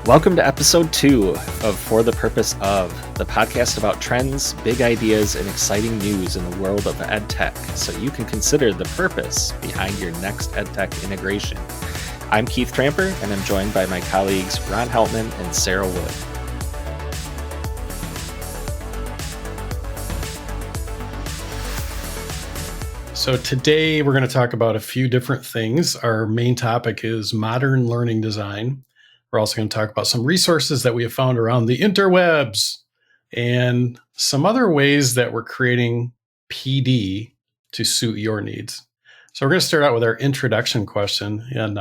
Welcome to episode 2 of For the Purpose Of, the podcast about trends, big ideas, and exciting news in the world of EdTech, so you can consider the purpose behind your next EdTech integration. I'm Keith Tramper, and I'm joined by my colleagues Ron Heltman and Sarah Wood. So today we're going to talk about a few different things. Our main topic is modern learning design. We're also going to talk about some resources that we have found around the interwebs and some other ways that we're creating PD to suit your needs. So we're going to start out with our introduction question. And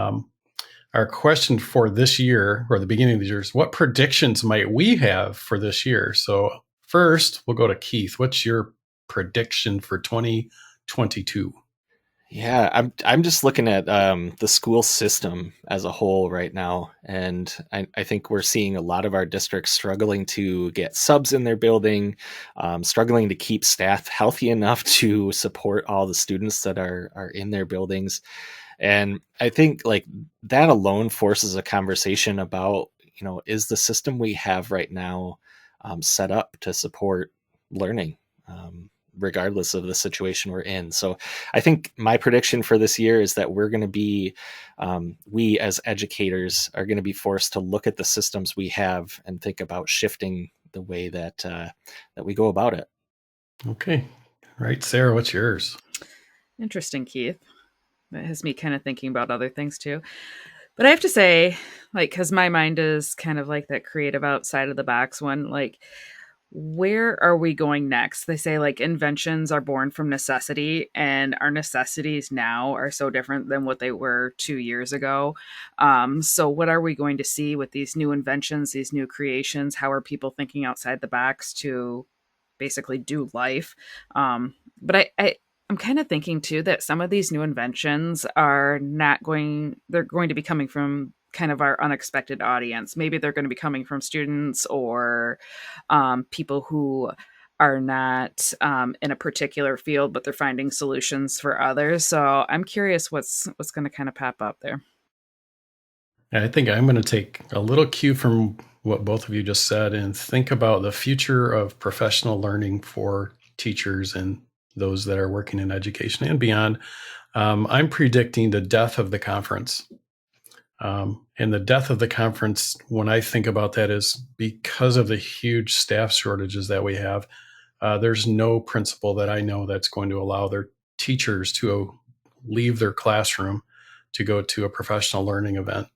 our question for this year, or the beginning of the year, is what predictions might we have for this year? So first, we'll go to Keith. What's your prediction for 2022? Yeah, I'm just looking at the school system as a whole right now, and I think we're seeing a lot of our districts struggling to get subs in their building, struggling to keep staff healthy enough to support all the students that are in their buildings. And I think like that alone forces a conversation about, is the system we have right now set up to support learning? Regardless of the situation we're in. So I think my prediction for this year is that we're going to be, we as educators are going to be forced to look at the systems we have and think about shifting the way that that we go about it. Okay. All right, Sarah, what's yours? Interesting, Keith. That has me kind of thinking about other things too. But I have to say, because my mind is kind of like that creative outside of the box one, where are we going next? They say inventions are born from necessity, and our necessities now are so different than what they were 2 years ago. So what are we going to see with these new inventions, these new creations? How are people thinking outside the box to basically do life? But I'm kind of thinking too that some of these new inventions they're going to be coming from kind of our unexpected audience. Maybe they're going to be coming from students or people who are not in a particular field, but they're finding solutions for others. So I'm curious what's going to kind of pop up there. I think I'm going to take a little cue from what both of you just said and think about the future of professional learning for teachers and those that are working in education and beyond. I'm predicting the death of the conference. And the death of the conference, when I think about that, is because of the huge staff shortages that we have. There's no principal that I know that's going to allow their teachers to leave their classroom to go to a professional learning event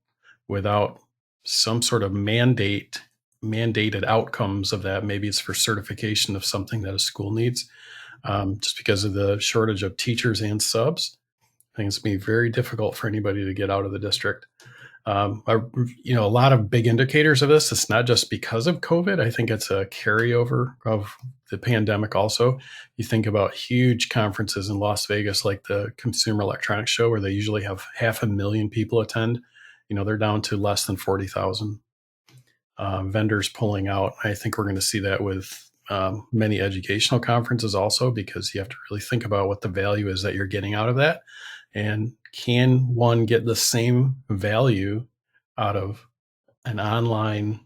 without some sort of mandated outcomes of that. Maybe it's for certification of something that a school needs. Just because of the shortage of teachers and subs, I think it's going to be very difficult for anybody to get out of the district. A lot of big indicators of this. It's not just because of COVID. I think it's a carryover of the pandemic also. You think about huge conferences in Las Vegas, like the Consumer Electronics Show, where they usually have 500,000 people attend. They're down to less than 40,000 vendors pulling out. I think we're going to see that with many educational conferences also, because you have to really think about what the value is that you're getting out of that. And can one get the same value out of an online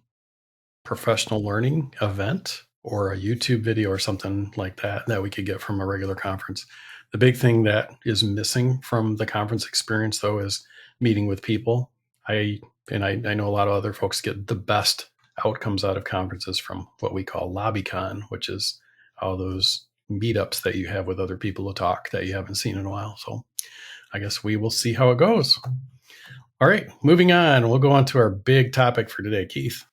professional learning event or a YouTube video or something like that we could get from a regular conference? The big thing that is missing from the conference experience, though, is meeting with people. I know a lot of other folks get the best outcomes out of conferences from what we call LobbyCon, which is all those meetups that you have with other people to talk that you haven't seen in a while. So I guess we will see how it goes. All right, moving on. We'll go on to our big topic for today, Keith.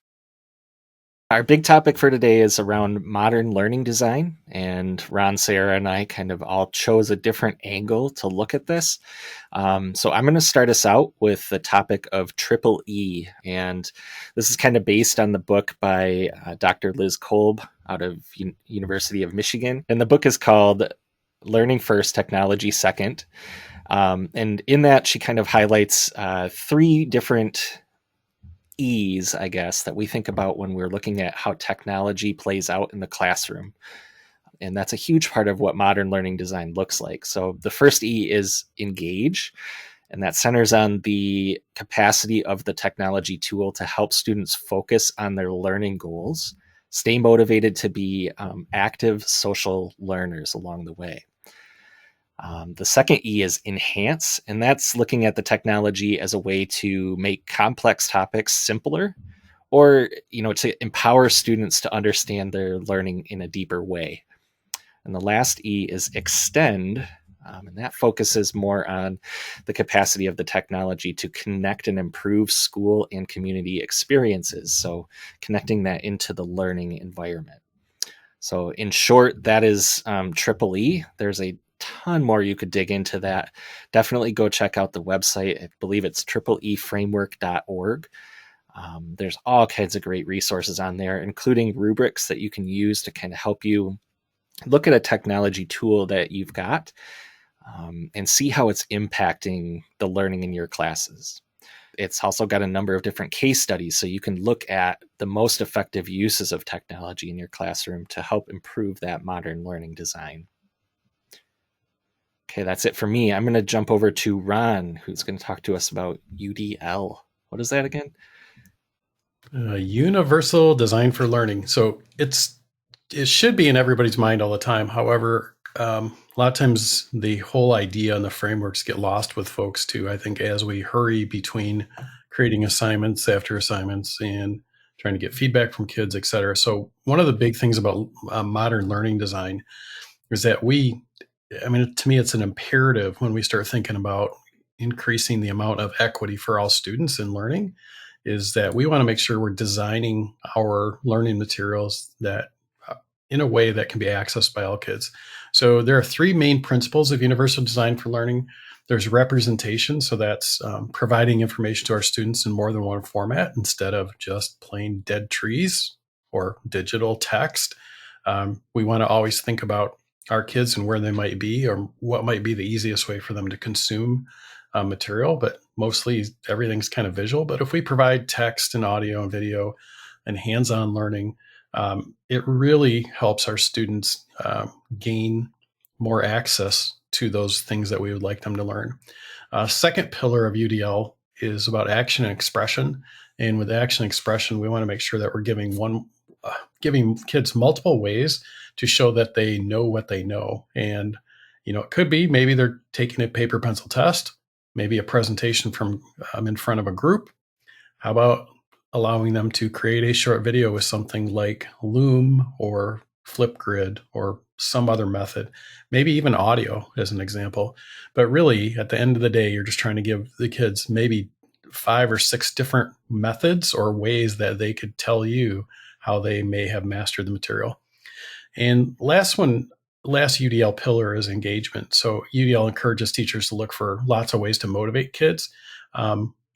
Our big topic for today is around modern learning design, and Ron, Sarah, and I kind of all chose a different angle to look at this. So I'm going to start us out with the topic of Triple E, and this is kind of based on the book by Dr. Liz Kolb out of University of Michigan, and the book is called Learning First, Technology Second. And in that, she kind of highlights 3 different E's, I guess, that we think about when we're looking at how technology plays out in the classroom. And that's a huge part of what modern learning design looks like. So the first E is engage. And that centers on the capacity of the technology tool to help students focus on their learning goals, stay motivated to be active social learners along the way. The second E is enhance, and that's looking at the technology as a way to make complex topics simpler, or to empower students to understand their learning in a deeper way. And the last E is extend, and that focuses more on the capacity of the technology to connect and improve school and community experiences. So connecting that into the learning environment. So in short, that is triple E. There's a ton more you could dig into that. Definitely go check out the website. I believe it's tripleeframework.org. There's all kinds of great resources on there, including rubrics that you can use to kind of help you look at a technology tool that you've got and see how it's impacting the learning in your classes. It's also got a number of different case studies, so you can look at the most effective uses of technology in your classroom to help improve that modern learning design. Okay, that's it for me. I'm going to jump over to Ron, who's going to talk to us about UDL. What is that again? Universal Design for Learning. So it should be in everybody's mind all the time. However, a lot of times the whole idea and the frameworks get lost with folks too. I think as we hurry between creating assignments after assignments and trying to get feedback from kids, et cetera. So one of the big things about modern learning design is that to me, it's an imperative when we start thinking about increasing the amount of equity for all students in learning, is that we want to make sure we're designing our learning materials that in a way that can be accessed by all kids. So there are three main principles of universal design for learning. There's representation. So that's providing information to our students in more than one format instead of just plain dead trees or digital text. We want to always think about our kids and where they might be, or what might be the easiest way for them to consume material, but mostly everything's kind of visual. But if we provide text and audio and video and hands-on learning, it really helps our students gain more access to those things that we would like them to learn. Second pillar of UDL is about action and expression. And with action and expression, we want to make sure that we're giving kids multiple ways to show that they know what they know. And, it could be maybe they're taking a paper pencil test, maybe a presentation from in front of a group. How about allowing them to create a short video with something like Loom or Flipgrid or some other method, maybe even audio as an example. But really, at the end of the day, you're just trying to give the kids maybe 5 or 6 different methods or ways that they could tell you how they may have mastered the material. And last UDL pillar is engagement. So UDL encourages teachers to look for lots of ways to motivate kids.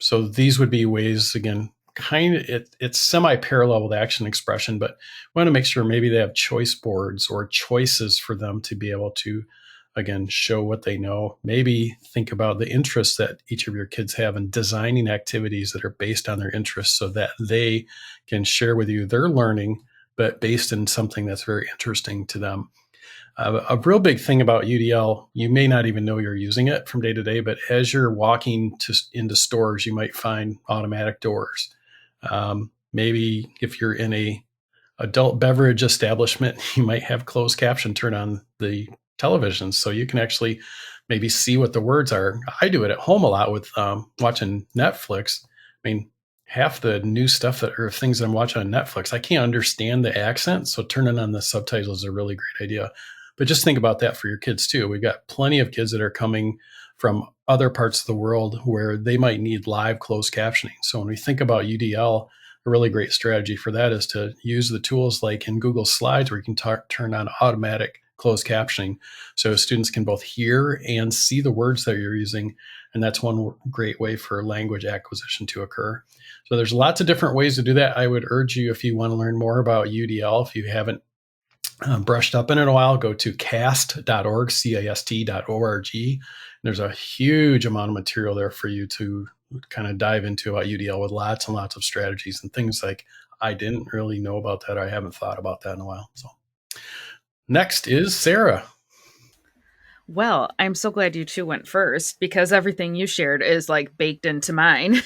So these would be ways, again, it's semi-parallel with action expression, but we want to make sure maybe they have choice boards or choices for them to be able to, again, show what they know. Maybe think about the interests that each of your kids have and designing activities that are based on their interests so that they can share with you their learning, but based in something that's very interesting to them. A real big thing about UDL, you may not even know you're using it from day to day, but as you're walking into stores, you might find automatic doors. Maybe if you're in a adult beverage establishment, you might have closed caption turn on the television so you can actually maybe see what the words are. I do it at home a lot with watching Netflix. I mean, half the new stuff or things that I'm watching on Netflix, I can't understand the accent, so turning on the subtitles is a really great idea. But just think about that for your kids too. We've got plenty of kids that are coming from other parts of the world where they might need live closed captioning. So when we think about UDL, a really great strategy for that is to use the tools like in Google Slides where you can turn on automatic closed captioning so students can both hear and see the words that you're using. And that's one great way for language acquisition to occur. So there's lots of different ways to do that. I would urge you, if you want to learn more about UDL, if you haven't brushed up in it in a while, go to cast.org, cast.org. There's a huge amount of material there for you to kind of dive into about UDL with lots and lots of strategies and things like I didn't really know about that. I haven't thought about that in a while. So next is Sarah. Well, I'm so glad you two went first because everything you shared is like baked into mine.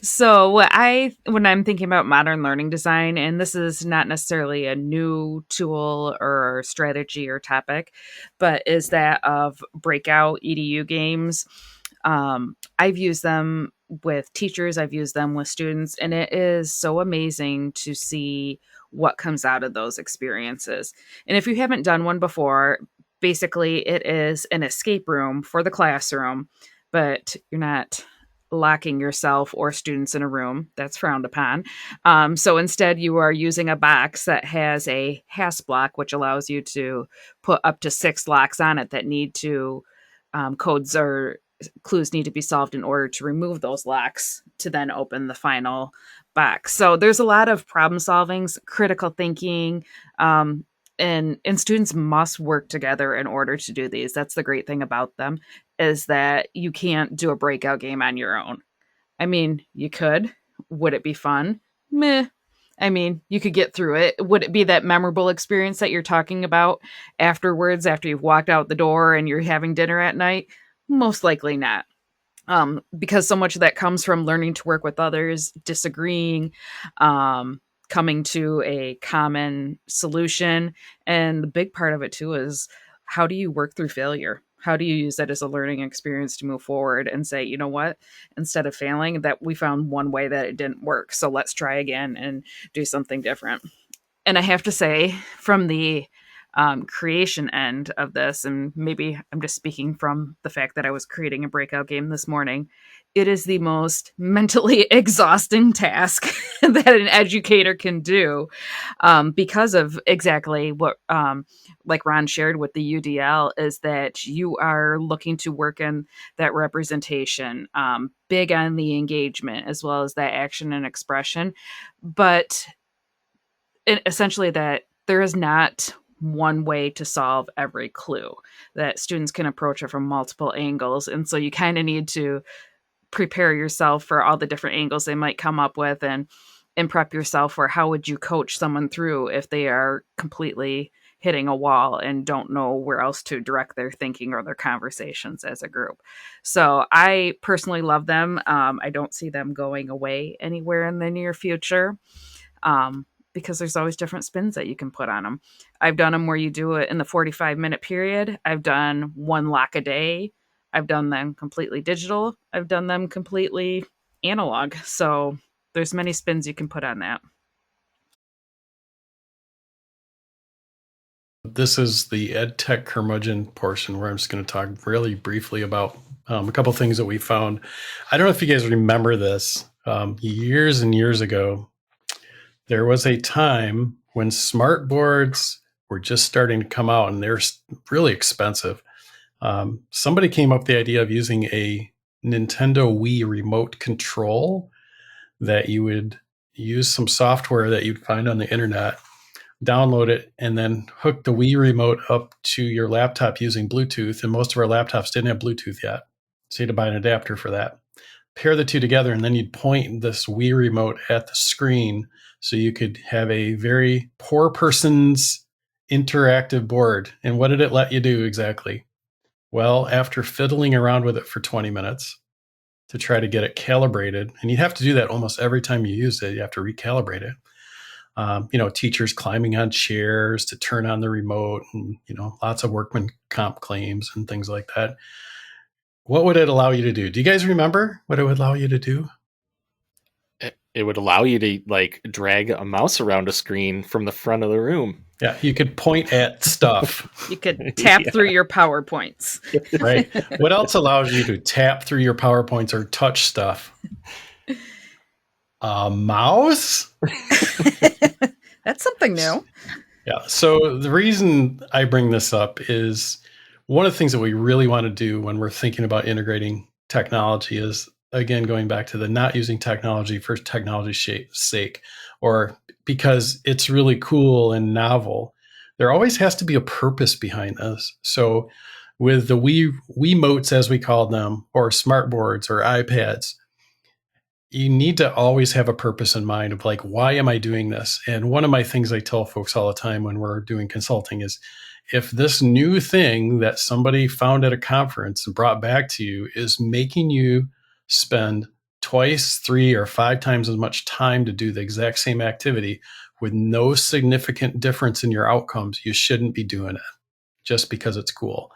So, when I'm thinking about modern learning design, and this is not necessarily a new tool or strategy or topic, but is that of Breakout EDU games. I've used them with teachers, I've used them with students, and it is so amazing to see what comes out of those experiences. And if you haven't done one before, basically it is an escape room for the classroom, but you're not locking yourself or students in a room. That's frowned upon. So instead, you are using a box that has a hasp block, which allows you to put up to 6 locks on it that need to codes or clues need to be solved in order to remove those locks to then open the final box. So there's a lot of problem solving, critical thinking, and students must work together in order to do these. That's the great thing about them, is that you can't do a breakout game on your own. I mean, you could. Would it be fun? Meh. I mean, you could get through it. Would it be that memorable experience that you're talking about afterwards, after you've walked out the door and you're having dinner at night? Most likely not. Because so much of that comes from learning to work with others, disagreeing, coming to a common solution. And the big part of it, too, is how do you work through failure? How do you use that as a learning experience to move forward and say, you know what, instead of failing, that we found one way that it didn't work. So let's try again and do something different. And I have to say, from the creation end of this, and maybe I'm just speaking from the fact that I was creating a breakout game this morning, it is the most mentally exhausting task that an educator can do, because of exactly what, like Ron shared with the UDL, is that you are looking to work in that representation, big on the engagement as well as that action and expression. But essentially, that there is not one way to solve every clue, that students can approach it from multiple angles. And so you kind of need to prepare yourself for all the different angles they might come up with, and prep yourself for how would you coach someone through if they are completely hitting a wall and don't know where else to direct their thinking or their conversations as a group. So I personally love them. I don't see them going away anywhere in the near future. Because there's always different spins that you can put on them. I've done them where you do it in the 45-minute period. I've done one lock a day. I've done them completely digital. I've done them completely analog. So there's many spins you can put on that. This is the EdTech Curmudgeon portion where I'm just going to talk really briefly about a couple things that we found. I don't know if you guys remember this. Years and years ago, there was a time when smart boards were just starting to come out, and they're really expensive. Somebody came up with the idea of using a Nintendo Wii remote control that you would use some software that you'd find on the internet, download it, and then hook the Wii remote up to your laptop using Bluetooth. And most of our laptops didn't have Bluetooth yet, so you had to buy an adapter for that. Pair the two together, and then you'd point this Wii remote at the screen so you could have a very poor person's interactive board. And what did it let you do exactly? Well, after fiddling around with it for 20 minutes to try to get it calibrated, and you have to do that almost every time you use it, you have to recalibrate it. Teachers climbing on chairs to turn on the remote, and, lots of workman comp claims and things like that. What would it allow you to do? Do you guys remember what it would allow you to do? It would allow you to drag a mouse around a screen from the front of the room. Yeah, you could point at stuff. You could tap through your PowerPoints. Right. What else allows you to tap through your PowerPoints or touch stuff? A mouse? That's something new. Yeah. So the reason I bring this up is one of the things that we really want to do when we're thinking about integrating technology is, again, going back to the not using technology for technology's sake, or because it's really cool and novel. There always has to be a purpose behind this. So with the Wiimotes, as we call them, or smart boards or iPads, you need to always have a purpose in mind of why am I doing this? And one of my things I tell folks all the time when we're doing consulting is, if this new thing that somebody found at a conference and brought back to you is making you spend twice, 3, or 5 times as much time to do the exact same activity with no significant difference in your outcomes, you shouldn't be doing it just because it's cool.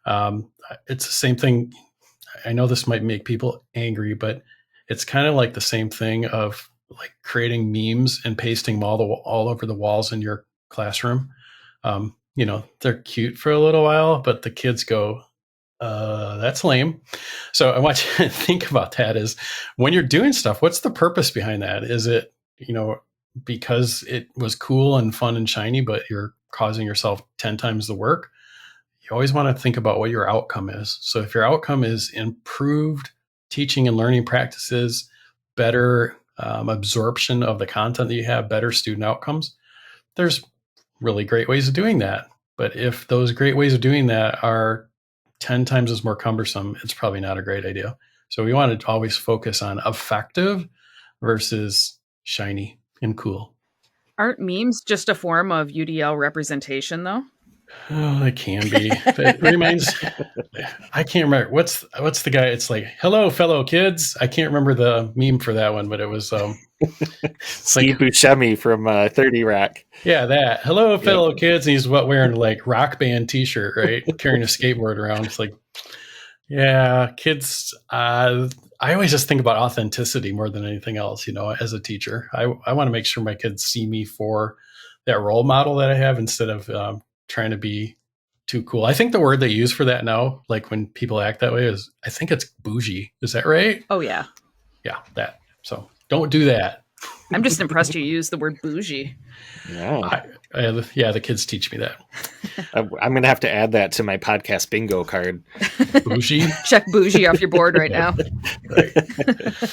It's the same thing. I know this might make people angry, but it's kind of like the same thing of like creating memes and pasting them all over the walls in your classroom. They're cute for a little while, but the kids go, that's lame. So I want you to think about that is when you're doing stuff, what's the purpose behind that? Is it, because it was cool and fun and shiny, but you're causing yourself 10 times the work? You always want to think about what your outcome is. So if your outcome is improved teaching and learning practices, better absorption of the content that you have, better student outcomes, there's really great ways of doing that. But if those great ways of doing that are 10 times as more cumbersome, it's probably not a great idea. So we want to always focus on effective versus shiny and cool. Aren't memes just a form of UDL representation, though? Oh, it can be. It reminds. I can't remember what's the guy. It's like, "Hello, fellow kids." I can't remember the meme for that one, but it was Steve Buscemi from 30 Rock. Yeah, that. "Hello, fellow kids." And he's wearing like Rock Band T-shirt, right? Carrying a skateboard around. It's like, yeah, kids. I always just think about authenticity more than anything else. As a teacher, I want to make sure my kids see me for that role model that I have instead of trying to be too cool. I think the word they use for that now, like when people act that way, is I think it's bougie. Is that right? Oh, yeah. Yeah, that. So don't do that. I'm just impressed you used the word bougie. Yeah. The kids teach me that. I'm going to have to add that to my podcast bingo card. Bougie? Check bougie off your board right now. Right.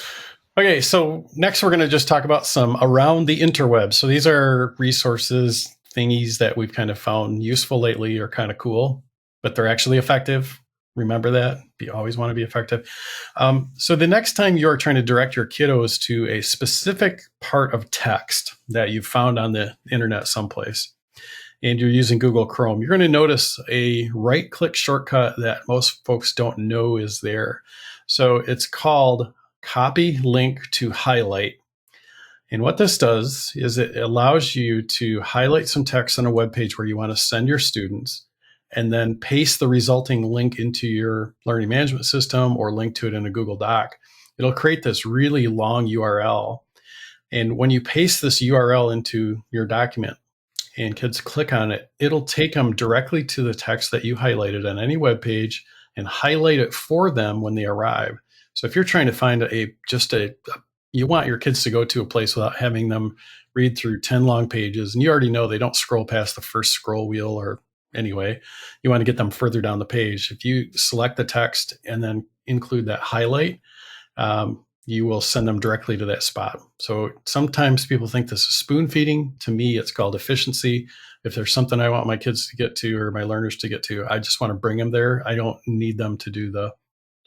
Okay, so next we're going to just talk about some around the interweb. So these are resources, thingies that we've kind of found useful lately or kind of cool, but they're actually effective. Remember that. You always want to be effective. So the next time you're trying to direct your kiddos to a specific part of text that you found on the internet someplace, and you're using Google Chrome, you're going to notice a right-click shortcut that most folks don't know is there. So it's called Copy Link to Highlight. And what this does is it allows you to highlight some text on a web page where you want to send your students, and then paste the resulting link into your learning management system or link to it in a Google Doc. It'll create this really long URL. And when you paste this URL into your document and kids click on it, it'll take them directly to the text that you highlighted on any web page and highlight it for them when they arrive. So if you're trying to find you want your kids to go to a place without having them read through 10 long pages, and you already know they don't scroll past the first scroll wheel or anyway, you want to get them further down the page. If you select the text and then include that highlight, you will send them directly to that spot. So sometimes people think this is spoon feeding. To me, it's called efficiency. If there's something I want my kids to get to or my learners to get to, I just want to bring them there. I don't need them to do the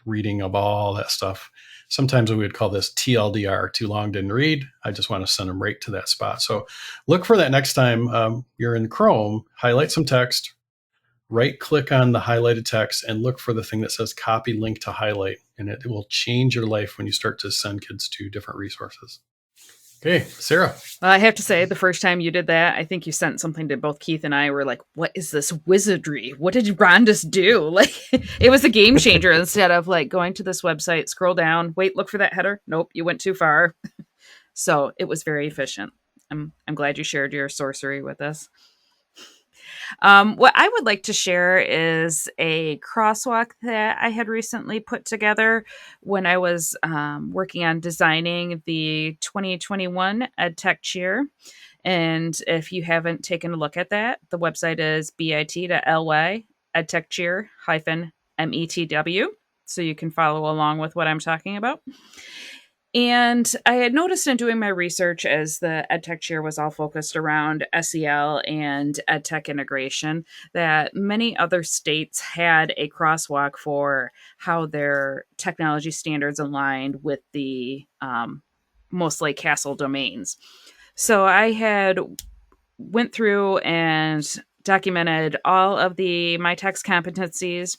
reading of all that stuff. Sometimes we would call this TLDR, too long didn't read. I just want to send them right to that spot. So look for that next time you're in Chrome, highlight some text, right click on the highlighted text and look for the thing that says copy link to highlight. And it will change your life when you start to send kids to different resources. Okay, Sarah. Well, I have to say, the first time you did that, I think you sent something to both Keith and I. We're like, what is this wizardry? What did Rhondas do? Like, it was a game changer. Instead of like going to this website, scroll down, wait, look for that header. Nope, you went too far. So it was very efficient. I'm glad you shared your sorcery with us. What I would like to share is a crosswalk that I had recently put together when I was working on designing the 2021 EdTech Cheer. And if you haven't taken a look at that, the website is bit.ly EdTech Cheer -METW. So you can follow along with what I'm talking about. And I had noticed in doing my research as the EdTech Cheer was all focused around SEL and EdTech integration, that many other states had a crosswalk for how their technology standards aligned with the mostly CASEL domains. So I had went through and documented all of the MITECS competencies,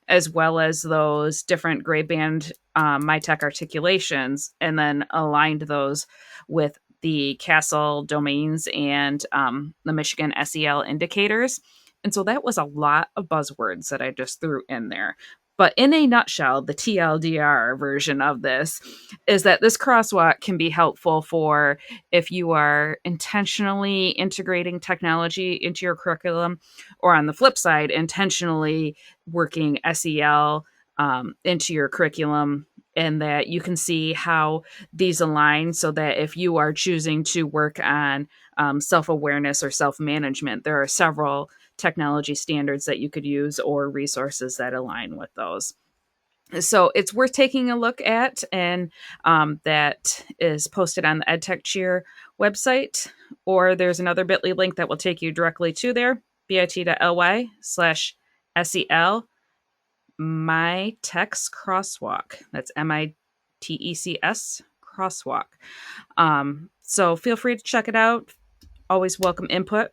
as well as those different grade band MITEC articulations, and then aligned those with the CASEL domains and the Michigan SEL indicators. And so that was a lot of buzzwords that I just threw in there. But in a nutshell, the TLDR version of this is that this crosswalk can be helpful for if you are intentionally integrating technology into your curriculum, or on the flip side, intentionally working SEL into your curriculum, and that you can see how these align, so that if you are choosing to work on self-awareness or self-management, there are several technology standards that you could use or resources that align with those. So it's worth taking a look at, and that is posted on the EdTech Cheer website, or there's another bit.ly link that will take you directly to there, bit.ly/SEL MITECS Crosswalk. That's MITECS Crosswalk. So feel free to check it out. Always welcome input.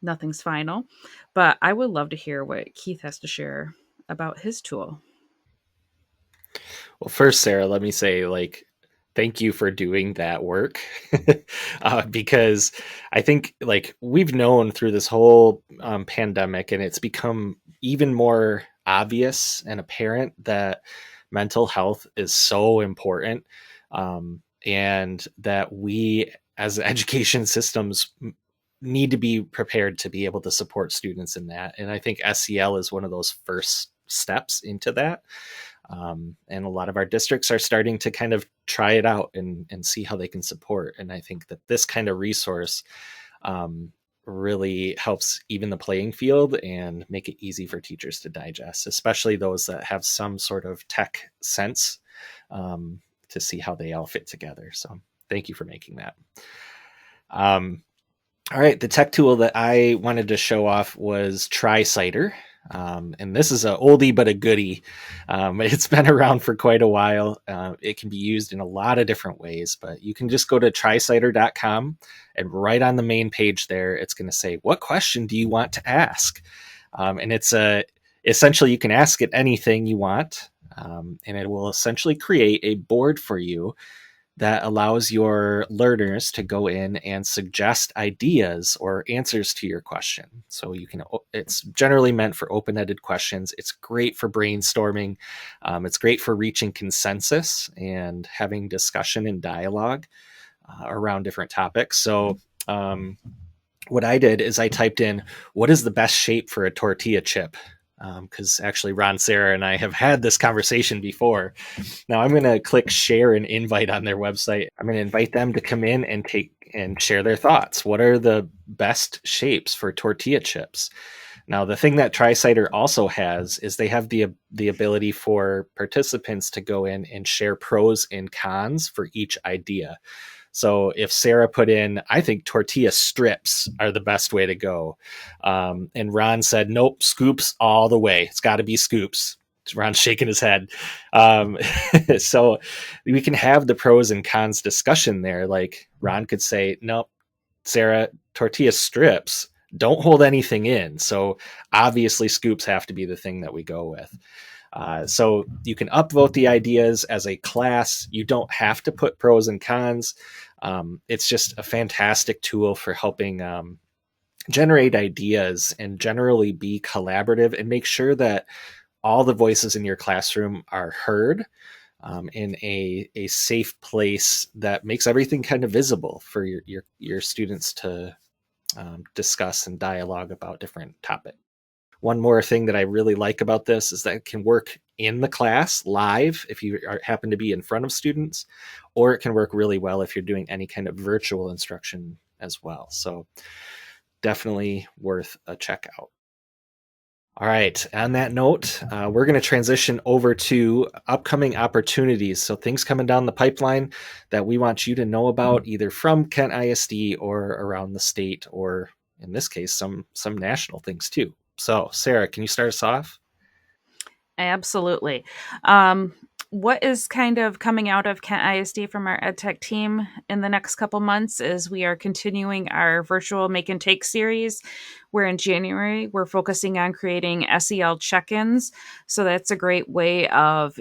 Nothing's final, but I would love to hear what Keith has to share about his tool. Well, first, Sarah, let me say, thank you for doing that work. Because I think, we've known through this whole pandemic, and it's become even more obvious and apparent that mental health is so important, and that we, as education systems, need to be prepared to be able to support students in that. And I think SEL is one of those first steps into that. And a lot of our districts are starting to kind of try it out and see how they can support. And I think that this kind of resource really helps even the playing field and make it easy for teachers to digest, especially those that have some sort of tech sense, to see how they all fit together. So thank you for making that. All right, the tech tool that I wanted to show off was Trysider. And this is an oldie but a goodie. It's been around for quite a while. It can be used in a lot of different ways, but you can just go to trysider.com, and right on the main page there, it's going to say, what question do you want to ask? And it's essentially, you can ask it anything you want, and it will essentially create a board for you that allows your learners to go in and suggest ideas or answers to your question. So it's generally meant for open-ended questions. It's great for brainstorming. It's great for reaching consensus and having discussion and dialogue around different topics. So what I did is I typed in, what is the best shape for a tortilla chip? Because actually Ron, Sarah, and I have had this conversation before. Now I'm going to click share and invite on their website. I'm going to invite them to come in and share their thoughts. What are the best shapes for tortilla chips? Now, the thing that Trysider also has is they have the ability for participants to go in and share pros and cons for each idea. So if Sarah put in, I think tortilla strips are the best way to go. And Ron said, nope, scoops all the way. It's got to be scoops. Ron's shaking his head. So we can have the pros and cons discussion there. Like Ron could say, nope, Sarah, tortilla strips don't hold anything in. So obviously scoops have to be the thing that we go with. So you can upvote the ideas as a class. You don't have to put pros and cons. It's just a fantastic tool for helping generate ideas and generally be collaborative and make sure that all the voices in your classroom are heard in a safe place that makes everything kind of visible for your students to discuss and dialogue about different topics. One more thing that I really like about this is that it can work in the class live if you happen to be in front of students, or it can work really well if you're doing any kind of virtual instruction as well. So definitely worth a check out. All right. On that note, we're going to transition over to upcoming opportunities. So things coming down the pipeline that we want you to know about, either from Kent ISD or around the state, or in this case, some national things too. So Sarah, can you start us off? Absolutely. what is kind of coming out of Kent ISD from our EdTech team in the next couple months is we are continuing our virtual Make and Take series, where in January we're focusing on creating SEL check-ins. So that's a great way of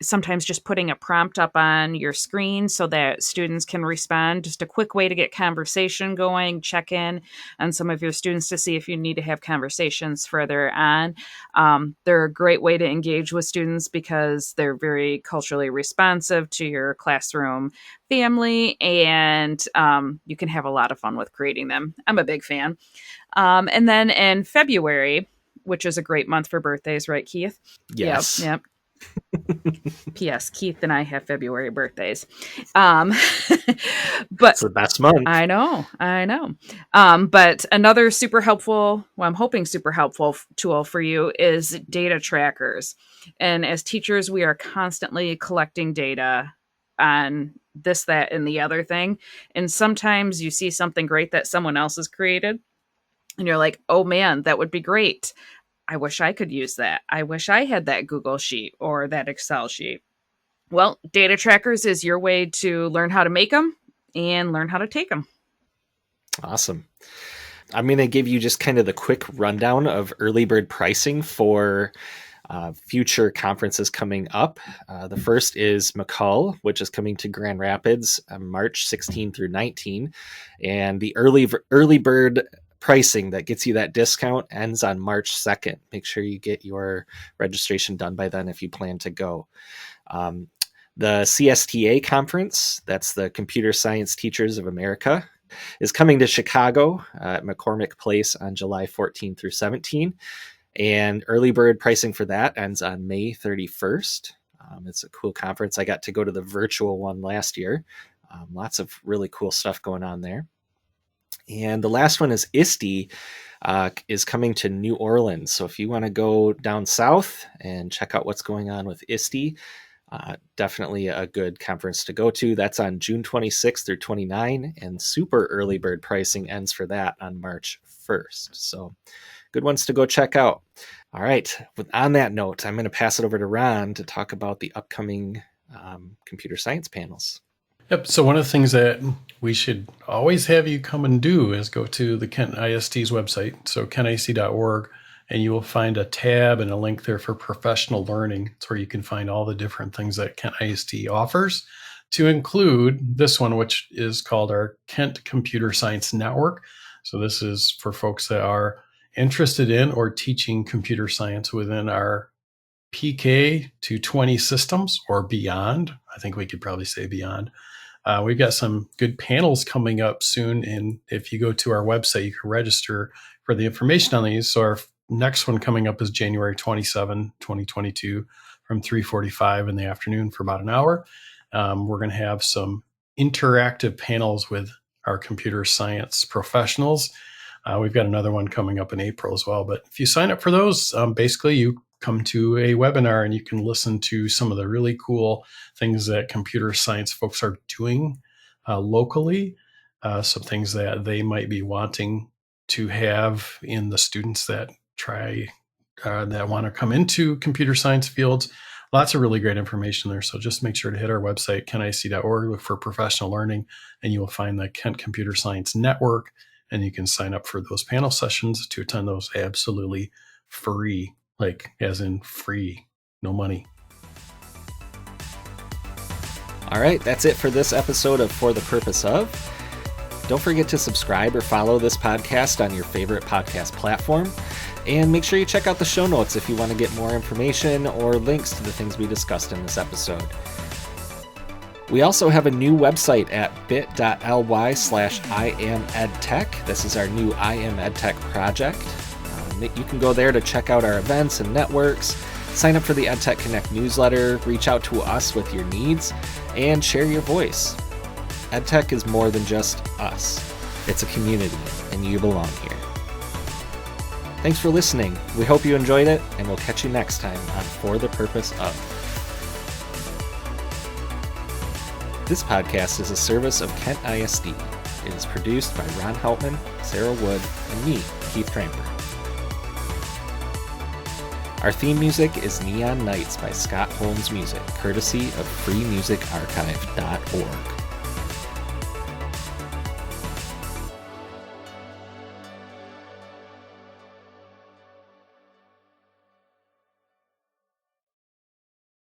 sometimes just putting a prompt up on your screen so that students can respond. Just a quick way to get conversation going, check in on some of your students to see if you need to have conversations further on. They're a great way to engage with students because they're very culturally responsive to your classroom family, and you can have a lot of fun with creating them. I'm a big fan. And then in February, which is a great month for birthdays, right, Keith? Yes. Yep. P.S. Keith and I have February birthdays. But it's the best month. I know. But another super helpful, I'm hoping super helpful tool for you is data trackers. And as teachers, we are constantly collecting data on this, that, and the other thing. And sometimes you see something great that someone else has created, and you're like, oh man, that would be great. I wish I could use that. I wish I had that Google sheet or that Excel sheet. Well, data trackers is your way to learn how to make them and learn how to take them. Awesome. I'm going to give you just kind of the quick rundown of early bird pricing for future conferences coming up. The first is MACUL, which is coming to Grand Rapids March 16 through 19. And the early bird pricing that gets you that discount ends on March 2nd. Make sure you get your registration done by then if you plan to go. The CSTA conference, that's the Computer Science Teachers of America, is coming to Chicago at McCormick Place on July 14 through 17. And early bird pricing for that ends on May 31st. It's a cool conference. I got to go to the virtual one last year. Lots of really cool stuff going on there. And the last one is ISTE is coming to New Orleans. So if you want to go down south and check out what's going on with ISTE, definitely a good conference to go to. That's on June 26th through 29, and super early bird pricing ends for that on March 1st. So good ones to go check out. All right. On that note, I'm going to pass it over to Ron to talk about the upcoming computer science panels. Yep. So one of the things that we should always have you come and do is go to the Kent ISD's website, so kentisd.org, and you will find a tab and a link there for professional learning. It's where you can find all the different things that Kent ISD offers, to include this one, which is called our Kent Computer Science Network. So this is for folks that are interested in or teaching computer science within our PK to 20 systems or beyond. I think we could probably say beyond. We've got some good panels coming up soon. And if you go to our website, you can register for the information on these. So our next one coming up is January 27, 2022 from 3:45 in the afternoon for about an hour. We're going to have some interactive panels with our computer science professionals. We've got another one coming up in April as well. But if you sign up for those, basically you come to a webinar and you can listen to some of the really cool things that computer science folks are doing locally, some things that they might be wanting to have in the students that that want to come into computer science fields. Lots of really great information there. So just make sure to hit our website, kentisd.org, look for professional learning, and you will find the Kent Computer Science Network, and you can sign up for those panel sessions to attend those absolutely free. Like, as in free, no money. All right, that's it for this episode of For the Purpose Of. Don't forget to subscribe or follow this podcast on your favorite podcast platform. And make sure you check out the show notes if you want to get more information or links to the things we discussed in this episode. We also have a new website at bit.ly/IamEdTech. This is our new I Am EdTech Project. You can go there to check out our events and networks, sign up for the EdTech Connect newsletter, reach out to us with your needs, and share your voice. EdTech is more than just us. It's a community, and you belong here. Thanks for listening. We hope you enjoyed it, and we'll catch you next time on For the Purpose Of. This podcast is a service of Kent ISD. It is produced by Ron Hauptman, Sarah Wood, and me, Keith Tramper. Our theme music is Neon Nights by Scott Holmes Music, courtesy of freemusicarchive.org.